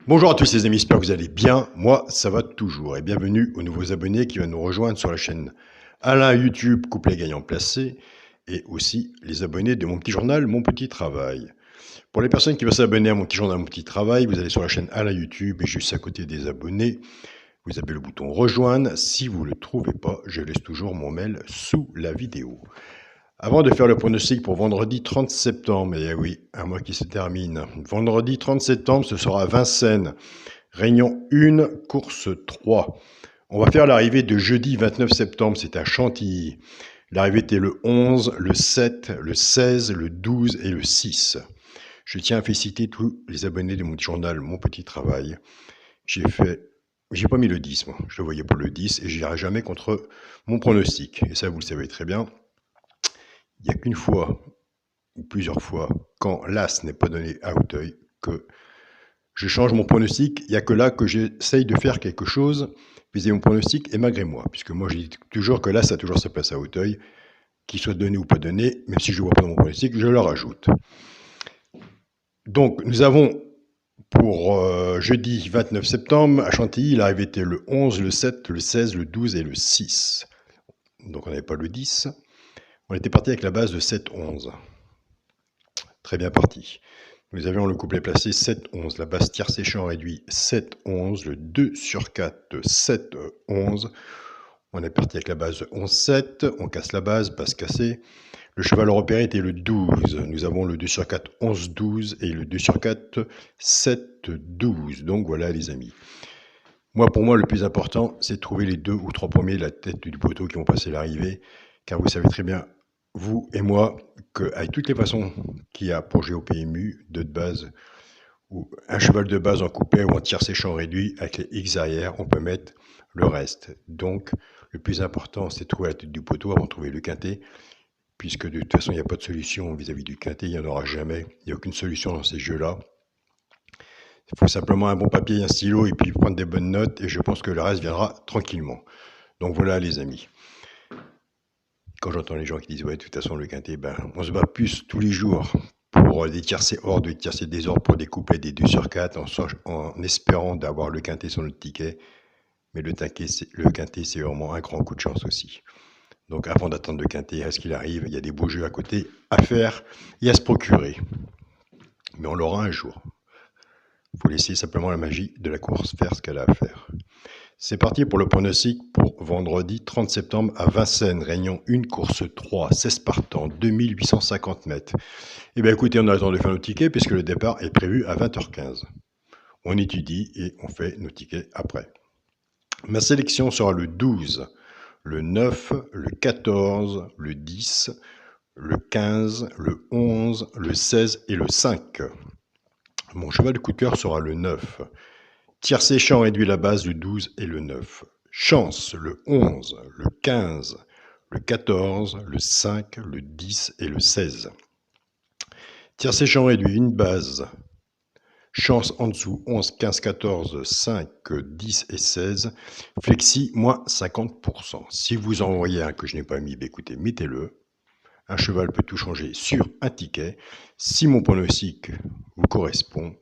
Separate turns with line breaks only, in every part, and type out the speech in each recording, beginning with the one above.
Bonjour à tous les amis, j'espère que vous allez bien. Moi, ça va toujours. Et bienvenue aux nouveaux abonnés qui viennent nous rejoindre sur la chaîne Alain YouTube, couplet gagnant placé, et aussi les abonnés de mon petit journal, Mon Petit Travail. Pour les personnes qui veulent s'abonner à mon petit journal, Mon Petit Travail, vous allez sur la chaîne Alain YouTube et juste à côté des abonnés, vous avez le bouton rejoindre. Si vous ne le trouvez pas, je laisse toujours mon mail sous la vidéo. Avant de faire le pronostic pour vendredi 30 septembre, et oui, un mois qui se termine. Vendredi 30 septembre, ce sera à Vincennes. Réunion 1, course 3. On va faire l'arrivée de jeudi 29 septembre, c'est à Chantilly. L'arrivée était le 11, le 7, le 16, le 12 et le 6. Je tiens à féliciter tous les abonnés de mon journal Mon Petit Travail. J'ai pas mis le 10, moi. Je le voyais pour le 10 et je n'irai jamais contre mon pronostic. Et ça, vous le savez très bien. Il n'y a qu'une fois, ou plusieurs fois, quand l'As n'est pas donné à Auteuil, que je change mon pronostic. Il n'y a que là que j'essaye de faire quelque chose, viser mon pronostic et malgré moi. Puisque moi, je dis toujours que l'As a toujours sa place à Auteuil, qu'il soit donné ou pas donné, même si je ne vois pas dans mon pronostic, je le rajoute. Donc, nous avons pour jeudi 29 septembre, à Chantilly, l'arrivée était le 11, le 7, le 16, le 12 et le 6. Donc, on n'avait pas le 10. On était parti avec la base de 7-11. Très bien parti. Nous avions le couplet placé 7-11, la base tierce échant réduit 7-11, le 2 sur 4, 7-11. On est parti avec la base 11-7, on casse la base cassée. Le cheval repéré était le 12. Nous avons le 2 sur 4, 11-12 et le 2 sur 4, 7-12. Donc voilà les amis. Pour moi, le plus important, c'est de trouver les 2 ou 3 premiers de la tête du poteau qui vont passer l'arrivée. Car vous savez très bien, vous et moi, qu'avec toutes les façons qu'il y a pour jouer au PMU, 2 de base, ou un cheval de base en coupé ou en tierce échant réduit, avec les X arrière, on peut mettre le reste. Donc, le plus important, c'est de trouver la tête du poteau avant de trouver le quintet, puisque de toute façon, il n'y a pas de solution vis-à-vis du quintet, il n'y en aura jamais. Il n'y a aucune solution dans ces jeux-là. Il faut simplement un bon papier et un stylo et puis prendre des bonnes notes, et je pense que le reste viendra tranquillement. Donc voilà les amis. Quand j'entends les gens qui disent ouais de toute façon le quintet, on se bat plus tous les jours pour des tiercés hors, des tiercés désordre, pour découper des 2 sur 4 en espérant d'avoir le quintet sur notre ticket. Mais le quintet c'est vraiment un grand coup de chance aussi. Donc avant d'attendre le quintet, à ce qu'il arrive, il y a des beaux jeux à côté à faire et à se procurer. Mais on l'aura un jour. Il faut laisser simplement la magie de la course faire ce qu'elle a à faire. C'est parti pour le pronostic pour vendredi 30 septembre à Vincennes, Réunion 1, course 3, 16 partants, 2850 mètres. Eh bien écoutez, on a le temps de faire nos tickets puisque le départ est prévu à 20h15. On étudie et on fait nos tickets après. Ma sélection sera le 12, le 9, le 14, le 10, le 15, le 11, le 16 et le 5. Mon cheval de coup de cœur sera le 9. Tiercé champ réduit la base, le 12 et le 9. Chance, le 11, le 15, le 14, le 5, le 10 et le 16. Tiercé champ réduit, une base. Chance en dessous, 11, 15, 14, 5, 10 et 16. Flexi, moins 50%. Si vous en voyez un que je n'ai pas mis, écoutez, mettez-le. Un cheval peut tout changer sur un ticket. Si mon pronostic vous correspond,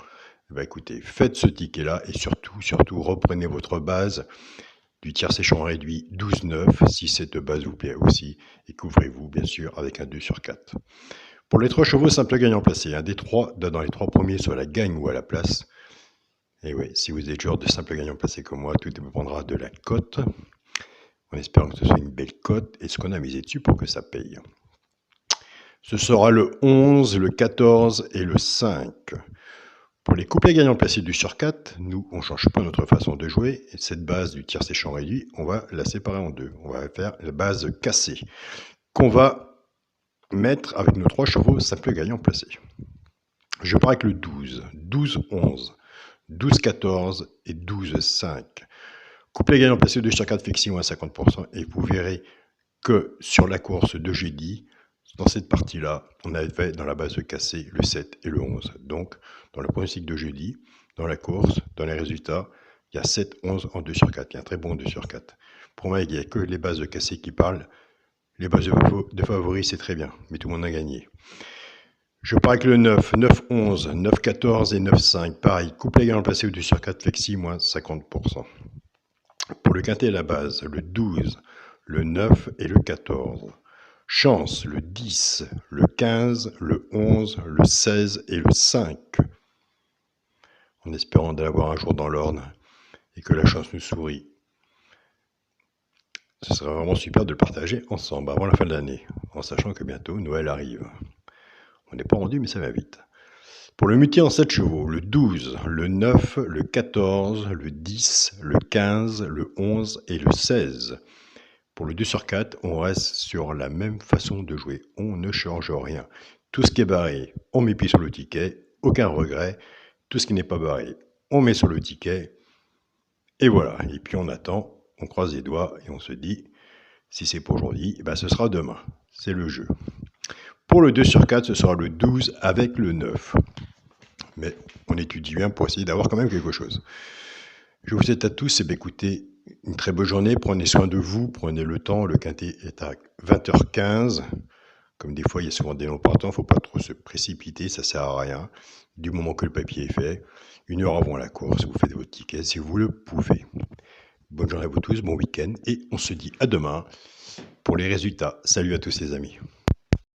écoutez, faites ce ticket-là et surtout, reprenez votre base du tiercé champ réduit 12-9, si cette base vous plaît aussi, et couvrez-vous bien sûr avec un 2 sur 4. Pour les 3 chevaux, simple gagnant placé, un des 3 dans les 3 premiers soit la gagne ou à la place. Et oui, si vous êtes joueur de simple gagnant placé comme moi, tout dépendra de la cote, en espérant que ce soit une belle cote et ce qu'on a misé dessus pour que ça paye. Ce sera le 11, le 14 et le 5. Pour les couplets gagnants placés du sur 4, nous, on ne change pas notre façon de jouer. Et cette base du tiercé champ réduit, on va la séparer en deux. On va faire la base cassée, qu'on va mettre avec nos 3 chevaux simple gagnants placés. Je pars avec le 12, 12-11, 12-14 et 12-5. Couplet gagnant placé de sur 4 flexion à 50%. Et vous verrez que sur la course de jeudi, dans cette partie-là, on avait dans la base de cassé le 7 et le 11. Donc, dans le pronostic de jeudi, dans la course, dans les résultats, il y a 7, 11 en 2 sur 4. Il y a un très bon 2 sur 4. Pour moi, il n'y a que les bases de cassé qui parlent. Les bases de favoris, c'est très bien, mais tout le monde a gagné. Je pars avec le 9, 9, 11, 9, 14 et 9, 5. Pareil, couplet gagnant placé au 2 sur 4, flexi, moins 50%. Pour le quintet à la base, le 12, le 9 et le 14. Chance, le 10, le 15, le 11, le 16 et le 5. En espérant d'avoir un jour dans l'ordre et que la chance nous sourit. Ce serait vraiment super de le partager ensemble avant la fin de l'année, en sachant que bientôt Noël arrive. On n'est pas rendu, mais ça va vite. Pour le muté en 7 chevaux, le 12, le 9, le 14, le 10, le 15, le 11 et le 16. Pour le 2 sur 4, on reste sur la même façon de jouer. On ne change rien. Tout ce qui est barré, on met pied sur le ticket. Aucun regret. Tout ce qui n'est pas barré, on met sur le ticket. Et voilà. Et puis on attend, on croise les doigts et on se dit, si c'est pour aujourd'hui, ben ce sera demain. C'est le jeu. Pour le 2 sur 4, ce sera le 12 avec le 9. Mais on étudie bien pour essayer d'avoir quand même quelque chose. Je vous souhaite à tous écoutez, une très bonne journée. Prenez soin de vous, prenez le temps. Le quintet est à 20h15. Comme des fois, il y a souvent des noms partants, il ne faut pas trop se précipiter, ça ne sert à rien. Du moment que le papier est fait, 1 heure avant la course, vous faites votre ticket si vous le pouvez. Bonne journée à vous tous, bon week-end, et on se dit à demain pour les résultats. Salut à tous les amis.